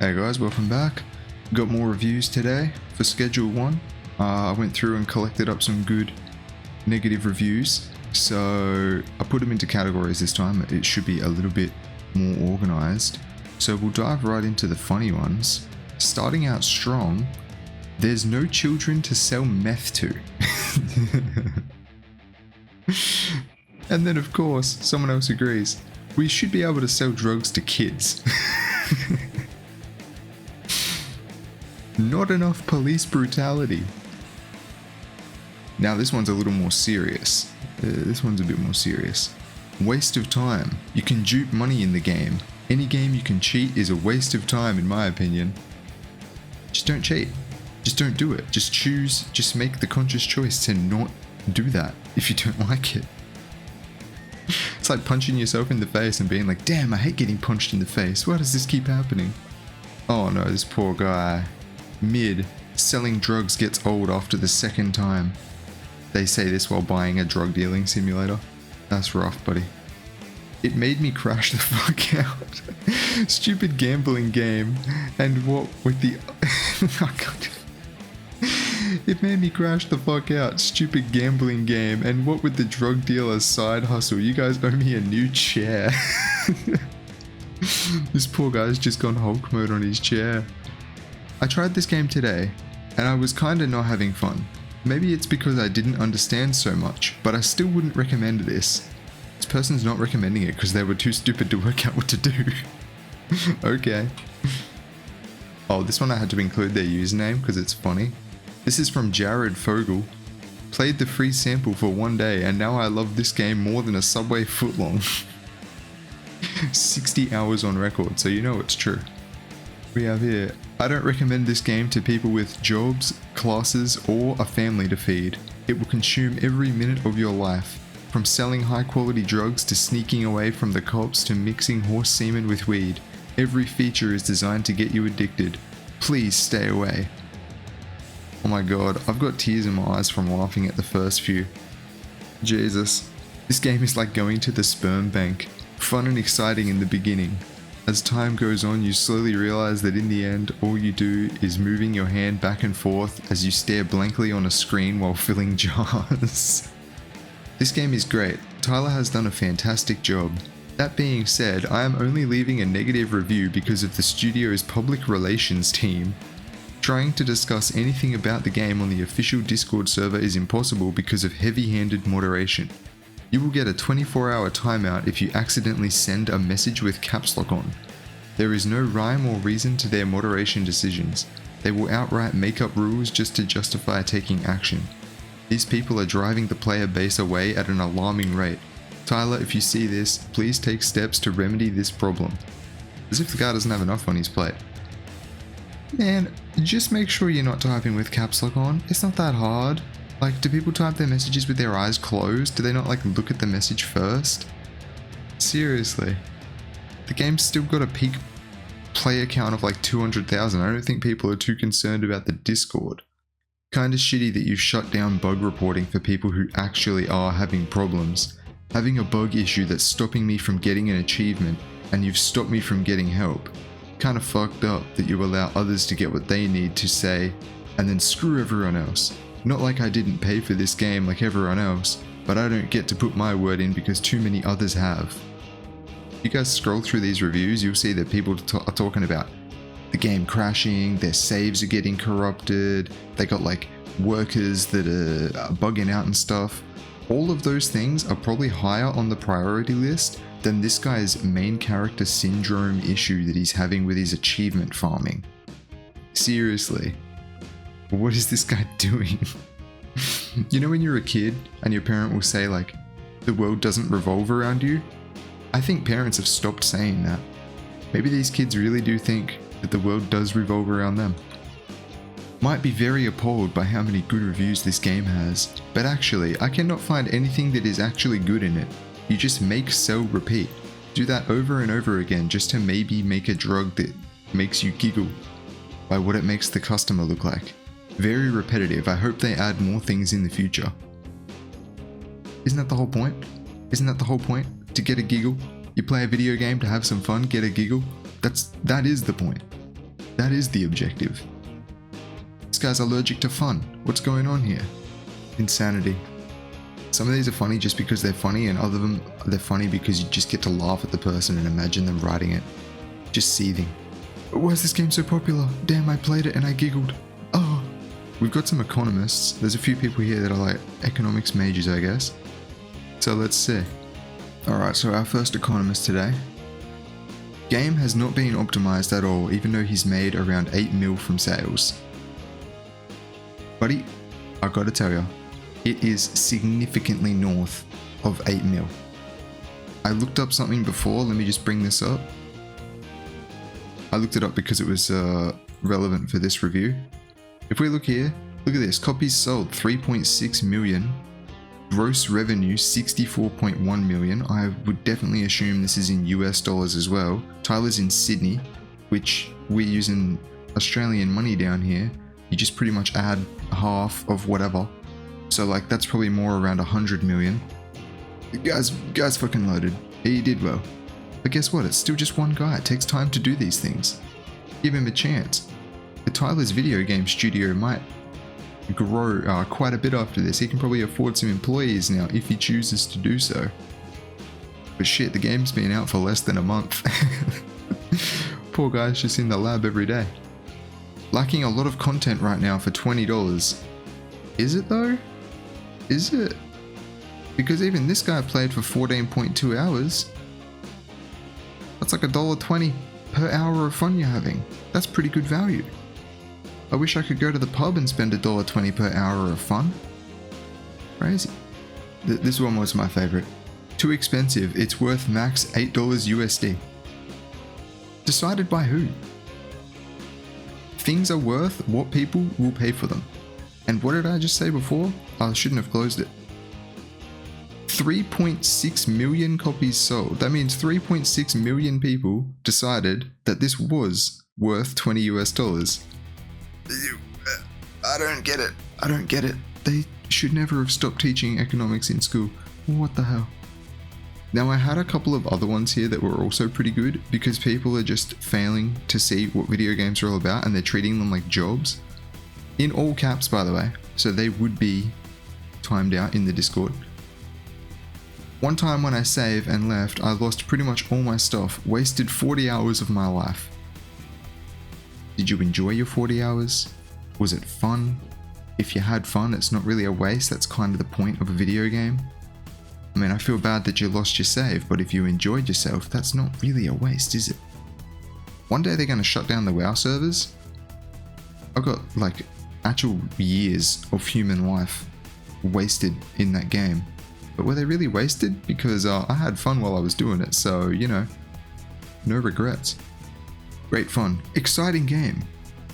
Hey guys, welcome back. Got more reviews today for Schedule 1. I went through and collected up some good negative reviews, so I put them into categories this time. It should be a little bit more organized. So we'll dive right into the funny ones. Starting out strong, there's no children to sell meth to. And then of course, someone else agrees, we should be able to sell drugs to kids. Not enough police brutality. Now this one's a little more serious. This one's a bit more serious. Waste of time. You can dupe money in the game. Any game you can cheat is a waste of time in my opinion. Just don't cheat. Just don't do it. Just make the conscious choice to not do that if you don't like it. It's like punching yourself in the face and being like, damn, I hate getting punched in the face. Why does this keep happening? Oh no, this poor guy. Mid, selling drugs gets old after the second time. They say this while buying a drug dealing simulator. That's rough, buddy. It made me crash the fuck out. Stupid gambling game. And what with the... Oh God. It made me crash the fuck out. Stupid gambling game. And what with the drug dealer's side hustle? You guys owe me a new chair. This poor guy's just gone Hulk mode on his chair. I tried this game today, and I was kinda not having fun. Maybe it's because I didn't understand so much, but I still wouldn't recommend this. This person's not recommending it because they were too stupid to work out what to do. Okay. Oh, this one I had to include their username because it's funny. This is from Jared Fogel. Played the free sample for one day, and now I love this game more than a Subway footlong. 60 hours on record, so you know it's true. We have here, I don't recommend this game to people with jobs, classes, or a family to feed. It will consume every minute of your life. From selling high quality drugs to sneaking away from the cops to mixing horse semen with weed. Every feature is designed to get you addicted. Please stay away. Oh my god, I've got tears in my eyes from laughing at the first few. Jesus. This game is like going to the sperm bank. Fun and exciting in the beginning. As time goes on, you slowly realize that in the end, all you do is moving your hand back and forth as you stare blankly on a screen while filling jars. This game is great. Tyler has done a fantastic job. That being said, I am only leaving a negative review because of the studio's public relations team. Trying to discuss anything about the game on the official Discord server is impossible because of heavy-handed moderation. You will get a 24-hour timeout if you accidentally send a message with caps lock on. There is no rhyme or reason to their moderation decisions. They will outright make up rules just to justify taking action. These people are driving the player base away at an alarming rate. Tyler, if you see this, please take steps to remedy this problem. As if the guy doesn't have enough on his plate. Man, just make sure you're not typing with caps lock on. It's not that hard. Like, do people type their messages with their eyes closed? Do they not, like, look at the message first? Seriously. The game's still got a peak player count of like 200,000. I don't think people are too concerned about the Discord. Kinda shitty that you shut down bug reporting for people who actually are having problems. Having a bug issue that's stopping me from getting an achievement, and you've stopped me from getting help. Kinda fucked up that you allow others to get what they need to say, and then screw everyone else. Not like I didn't pay for this game like everyone else, but I don't get to put my word in because too many others have. If you guys scroll through these reviews, you'll see that people are talking about the game crashing, their saves are getting corrupted, they got like workers that are bugging out and stuff. All of those things are probably higher on the priority list than this guy's main character syndrome issue that he's having with his achievement farming. Seriously. What is this guy doing? You know when you're a kid and your parent will say like, the world doesn't revolve around you? I think parents have stopped saying that. Maybe these kids really do think that the world does revolve around them. Might be very appalled by how many good reviews this game has, but actually I cannot find anything that is actually good in it. You just make, sell, repeat. Do that over and over again just to maybe make a drug that makes you giggle by what it makes the customer look like. Very repetitive. I hope they add more things in the future. Isn't that the whole point? Isn't that the whole point? To get a giggle? You play a video game to have some fun, get a giggle? That is the point. That is the objective. This guy's allergic to fun. What's going on here? Insanity. Some of these are funny just because they're funny, and other of them, they're funny because you just get to laugh at the person and imagine them writing it. Just seething. Why is this game so popular? Damn, I played it and I giggled. Oh. We've got some economists. There's a few people here that are like economics majors, I guess. So let's see. Alright, so our first economist today. Game has not been optimized at all, even though he's made around 8 mil from sales. Buddy, I gotta tell ya, it is significantly north of 8 mil. I looked up something before, let me just bring this up. I looked it up because it was relevant for this review. If we look here, look at this, copies sold 3.6 million, gross revenue 64.1 million. I would definitely assume this is in US dollars as well. Tyler's in Sydney, which we're using Australian money down here. You just pretty much add half of whatever. So like that's probably more around 100 million. Guys fucking loaded. He did well. But guess what? It's still just one guy. It takes time to do these things. Give him a chance. The Tyler's video game studio might grow quite a bit after this. He can probably afford some employees now if he chooses to do so. But shit, the game's been out for less than a month. Poor guy's just in the lab every day. Lacking a lot of content right now for $20. Is it though? Is it? Because even this guy played for 14.2 hours. That's like $1.20 per hour of fun you're having. That's pretty good value. I wish I could go to the pub and spend $1.20 per hour of fun. Crazy. This one was my favorite. Too expensive, it's worth max $8 USD. Decided by who? Things are worth what people will pay for them. And what did I just say before? I shouldn't have closed it. 3.6 million copies sold. That means 3.6 million people decided that this was worth $20 US. I don't get it. I don't get it. They should never have stopped teaching economics in school. What the hell? Now I had a couple of other ones here that were also pretty good because people are just failing to see what video games are all about and they're treating them like jobs. In all caps, by the way, so they would be timed out in the Discord. One time when I saved and left, I lost pretty much all my stuff, wasted 40 hours of my life. Did you enjoy your 40 hours? Was it fun? If you had fun, it's not really a waste, that's kind of the point of a video game. I mean, I feel bad that you lost your save, but if you enjoyed yourself, that's not really a waste, is it? One day they're going to shut down the WoW servers. I got like actual years of human life wasted in that game. But were they really wasted? Because I had fun while I was doing it, so, you know, no regrets. Great fun. Exciting game.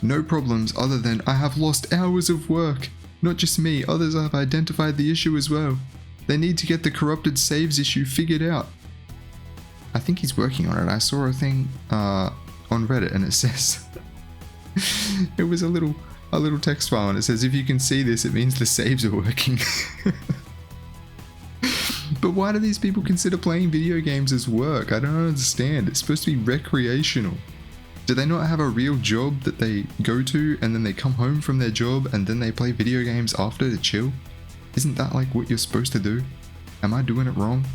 No problems other than I have lost hours of work. Not just me, others have identified the issue as well. They need to get the corrupted saves issue figured out. I think he's working on it. I saw a thing on Reddit and it says it was a little text file and it says if you can see this it means the saves are working. But why do these people consider playing video games as work? I don't understand. It's supposed to be recreational. Do they not have a real job that they go to and then they come home from their job and then they play video games after to chill? Isn't that like what you're supposed to do? Am I doing it wrong?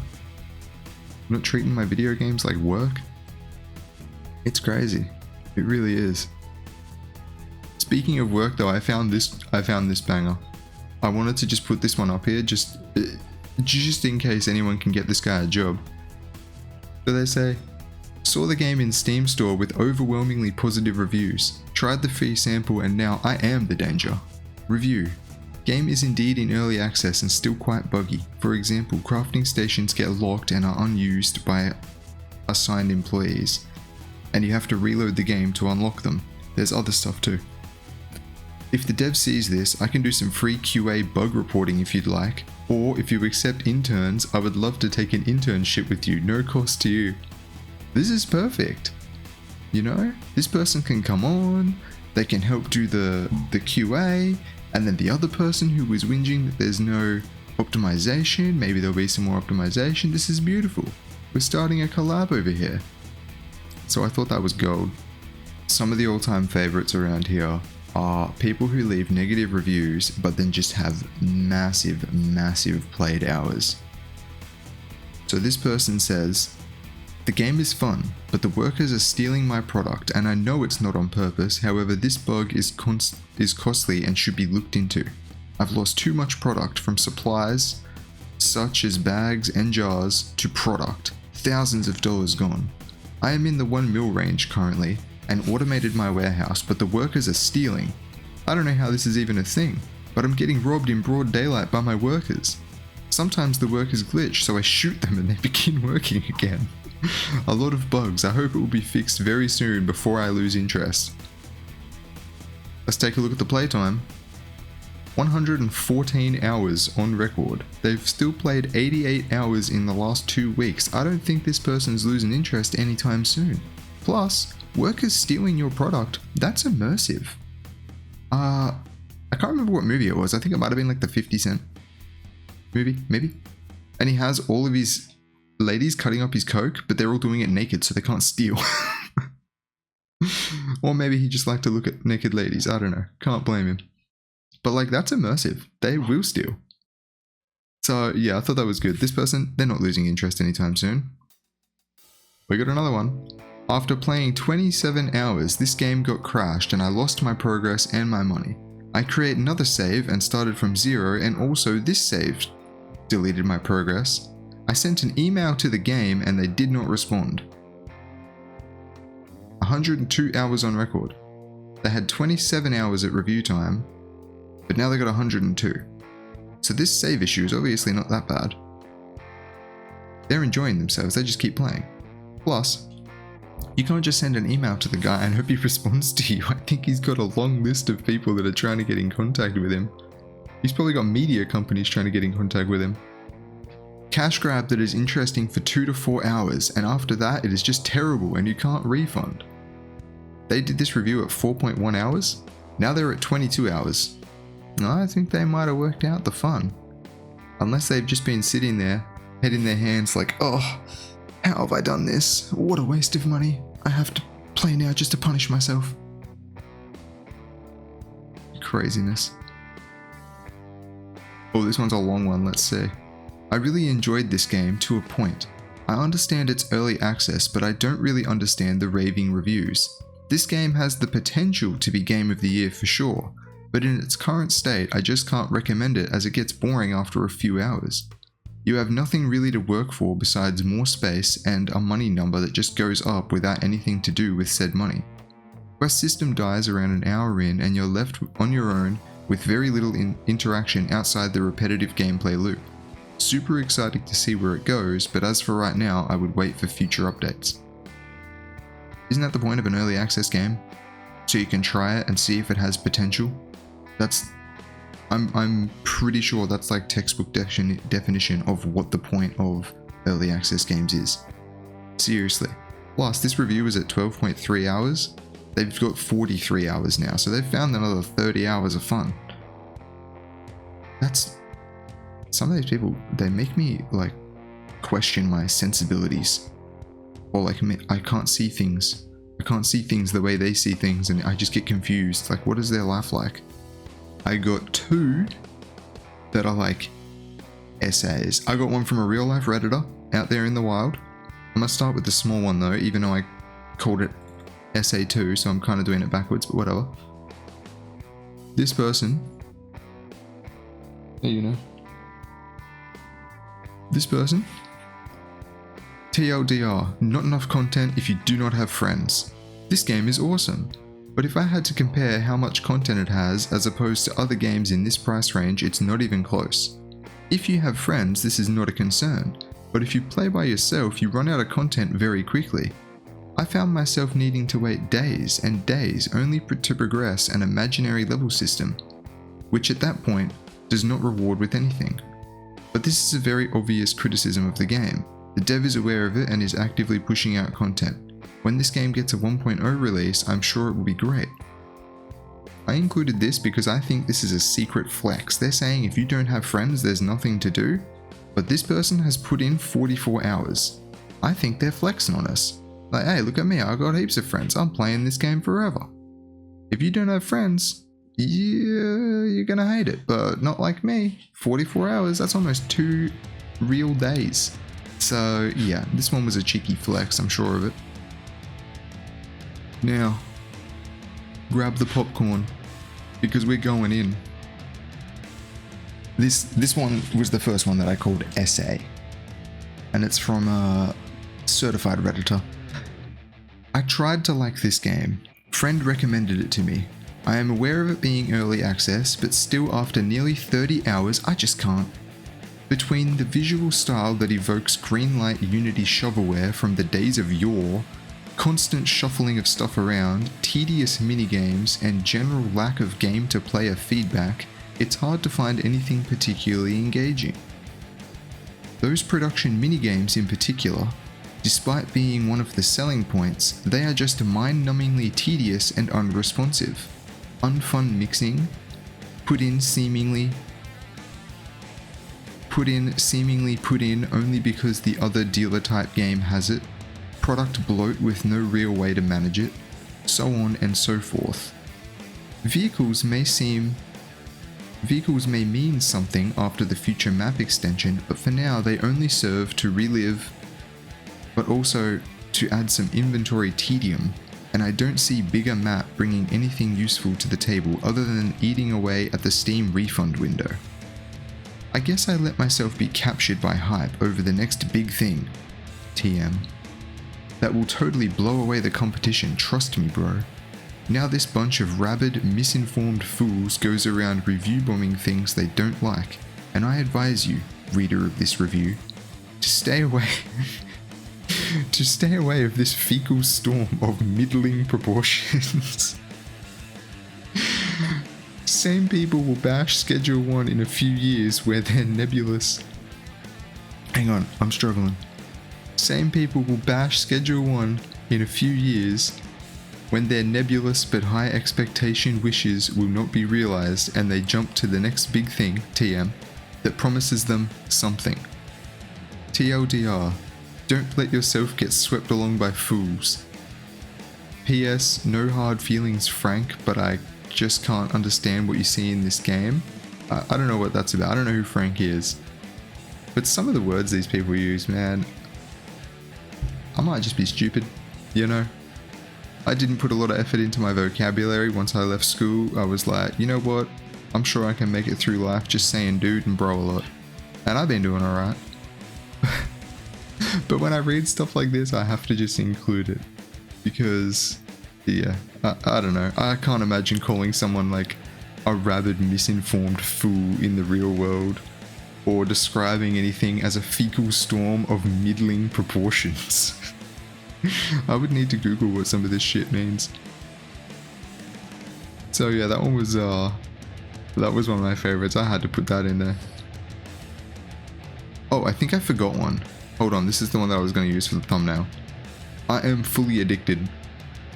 I'm not treating my video games like work? It's crazy. It really is. Speaking of work though, I found this banger. I wanted to just put this one up here just in case anyone can get this guy a job. So they say, saw the game in Steam store with overwhelmingly positive reviews. Tried the free sample and now I am the danger. Review. Game is indeed in early access and still quite buggy. For example, crafting stations get locked and are unused by assigned employees. And you have to reload the game to unlock them. There's other stuff too. If the dev sees this, I can do some free QA bug reporting if you'd like. Or if you accept interns, I would love to take an internship with you, no cost to you. This is perfect. You know, this person can come on, they can help do the QA, and then the other person who was whinging that there's no optimization, maybe there'll be some more optimization. This is beautiful. We're starting a collab over here. So I thought that was gold. Some of the all-time favorites around here are people who leave negative reviews but then just have massive played hours. So this person says, "The game is fun, but the workers are stealing my product and I know it's not on purpose. However, this bug is costly and should be looked into. I've lost too much product, from supplies such as bags and jars to product. Thousands of dollars gone. I am in the 1 mil range currently and automated my warehouse, but the workers are stealing. I don't know how this is even a thing, but I'm getting robbed in broad daylight by my workers. Sometimes the workers glitch, so I shoot them and they begin working again. A lot of bugs. I hope it will be fixed very soon before I lose interest." Let's take a look at the playtime. 114 hours on record. They've still played 88 hours in the last 2 weeks. I don't think this person's losing interest anytime soon. Plus, workers stealing your product, that's immersive. I can't remember what movie it was. I think it might have been like the 50 Cent movie, maybe? And he has all of his ladies cutting up his coke, but they're all doing it naked so they can't steal. Or maybe he just liked to look at naked ladies. I don't know. Can't blame him. But like, that's immersive. They will steal. So yeah, I thought that was good. This person, they're not losing interest anytime soon. We got another one. "After playing 27 hours, this game got crashed and I lost my progress and my money. I create another save and started from 0, and also this save deleted my progress. I sent an email to the game and they did not respond." 102 hours on record. They had 27 hours at review time, but now they got 102. So this save issue is obviously not that bad. They're enjoying themselves, they just keep playing. Plus, you can't just send an email to the guy and hope he responds to you. I think he's got a long list of people that are trying to get in contact with him. He's probably got media companies trying to get in contact with him. Cash grab that is interesting for 2 to 4 hours, and after that it is just terrible and you can't refund. They did this review at 4.1 hours. Now they're at 22 hours. I think they might have worked out the fun. Unless they've just been sitting there, head in their hands like, "Oh, how have I done this? What a waste of money. I have to play now just to punish myself." Craziness. Oh, this one's a long one, let's see. "I really enjoyed this game to a point. I understand it's early access, but I don't really understand the raving reviews. This game has the potential to be Game of the Year for sure, but in its current state, I just can't recommend it as it gets boring after a few hours. You have nothing really to work for besides more space and a money number that just goes up without anything to do with said money. Quest system dies around an hour in and you're left on your own with very little interaction outside the repetitive gameplay loop. Super excited to see where it goes, but as for right now, I would wait for future updates." Isn't that the point of an early access game? So you can try it and see if it has potential? I'm pretty sure that's like textbook definition of what the point of early access games is. Seriously. Plus, this review is at 12.3 hours. They've got 43 hours now, so they've found another 30 hours of fun. Some of these people, they make me like question my sensibilities. Or like, I can't see things. I can't see things the way they see things, and I just get confused. Like, what is their life like? I got 2 that are like essays. I got one from a real life Redditor out there in the wild. I'm gonna start with the small one though, even though I called it essay 2, so I'm kind of doing it backwards, but whatever. This person, this person, TLDR, not enough content if you do not have friends. This game is awesome, but if I had to compare how much content it has as opposed to other games in this price range, it's not even close. If you have friends, this is not a concern, but if you play by yourself, you run out of content very quickly. I found myself needing to wait days and days only to progress an imaginary level system, which at that point does not reward with anything. But this is a very obvious criticism of the game. The dev is aware of it and is actively pushing out content. When this game gets a 1.0 release, I'm sure it will be great. I included this because I think this is a secret flex. They're saying if you don't have friends, there's nothing to do, but this person has put in 44 hours. I think they're flexing on us. Like, hey, look at me, I got heaps of friends, I'm playing this game forever. If you don't have friends, yeah, you're gonna hate it, but not like me. 44 hours, that's almost 2 real days. So yeah, this one was a cheeky flex, I'm sure of it. Now, grab the popcorn, because we're going in. This one was the first one that I called Essay, and it's from a certified Redditor. I tried to like this game. Friend recommended it to me. I am aware of it being early access, but still after nearly 30 hours, I just can't. Between the visual style that evokes Greenlight Unity shovelware from the days of yore, constant shuffling of stuff around, tedious minigames, and general lack of game-to-player feedback, it's hard to find anything particularly engaging. Those production minigames in particular, despite being one of the selling points, they are just mind-numbingly tedious and unresponsive. Unfun mixing, put in seemingly put in only because the other dealer type game has it, product bloat with no real way to manage it, so on and so forth. Vehicles may mean something after the future map extension, but for now they only serve to relive, but also to add some inventory tedium, and I don't see bigger map bringing anything useful to the table other than eating away at the Steam refund window. I guess I let myself be captured by hype over the next big thing, TM. That will totally blow away the competition, trust me bro. Now this bunch of rabid, misinformed fools goes around review bombing things they don't like, and I advise you, reader of this review, to stay away of this fecal storm of middling proportions. Same people will bash Schedule 1 in a few years where they're nebulous. Hang on, I'm struggling. Same people will bash Schedule 1 in a few years when their nebulous but high expectation wishes will not be realized and they jump to the next big thing, TM, that promises them something. TLDR, don't let yourself get swept along by fools. PS, no hard feelings Frank, but I just can't understand what you see in this game. I don't know what that's about, I don't know who Frank is. But some of the words these people use, man, I might just be stupid, you know? I didn't put a lot of effort into my vocabulary once I left school. I was like, you know what? I'm sure I can make it through life just saying dude and bro a lot. And I've been doing alright. But when I read stuff like this, I have to just include it. Because, yeah, I don't know. I can't imagine calling someone like a rabid, misinformed fool in the real world. Or describing anything as a fecal storm of middling proportions. I would need to Google what some of this shit means. So yeah, that was one of my favorites. I had to put that in there. Oh, I think I forgot one. Hold on, this is the one that I was going to use for the thumbnail. I am fully addicted.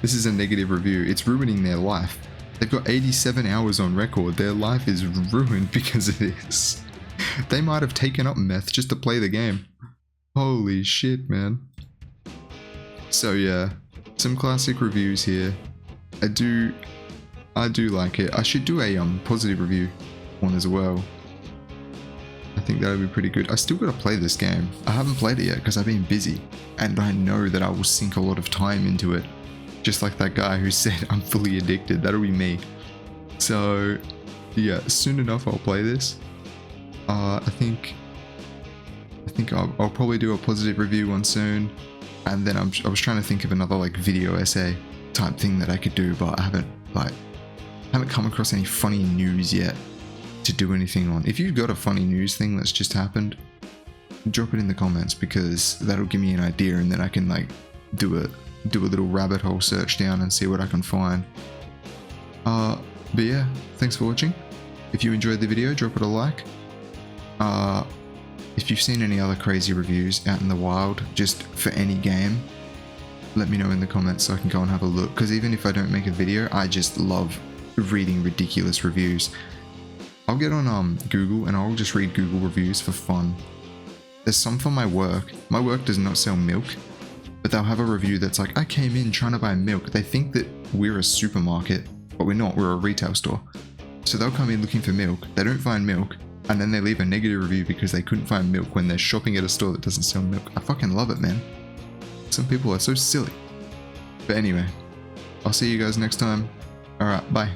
This is a negative review. It's ruining their life. They've got 87 hours on record. Their life is ruined because of this. They might have taken up meth just to play the game. Holy shit, man. So yeah, some classic reviews here. I do like it. I should do a positive review one as well. I think that would be pretty good. I still gotta play this game. I haven't played it yet because I've been busy, and I know that I will sink a lot of time into it. Just like that guy who said I'm fully addicted. That'll be me. So yeah, soon enough I'll play this. I think I'll probably do a positive review one soon, and then I was trying to think of another like video essay type thing that I could do, but I haven't come across any funny news yet to do anything on. If you've got a funny news thing that's just happened, drop it in the comments, because that'll give me an idea, and then I can like do a little rabbit hole search down and see what I can find. But yeah, thanks for watching. If you enjoyed the video, drop it a like. If you've seen any other crazy reviews out in the wild, just for any game, let me know in the comments so I can go and have a look, because even if I don't make a video, I just love reading ridiculous reviews. I'll get on Google and I'll just read Google reviews for fun. There's some for my work. My work does not sell milk, but they'll have a review that's like, I came in trying to buy milk. They think that we're a supermarket, but we're not, we're a retail store. So they'll come in looking for milk, they don't find milk, and then they leave a negative review because they couldn't find milk when they're shopping at a store that doesn't sell milk. I fucking love it, man. Some people are so silly. But anyway, I'll see you guys next time. Alright, bye.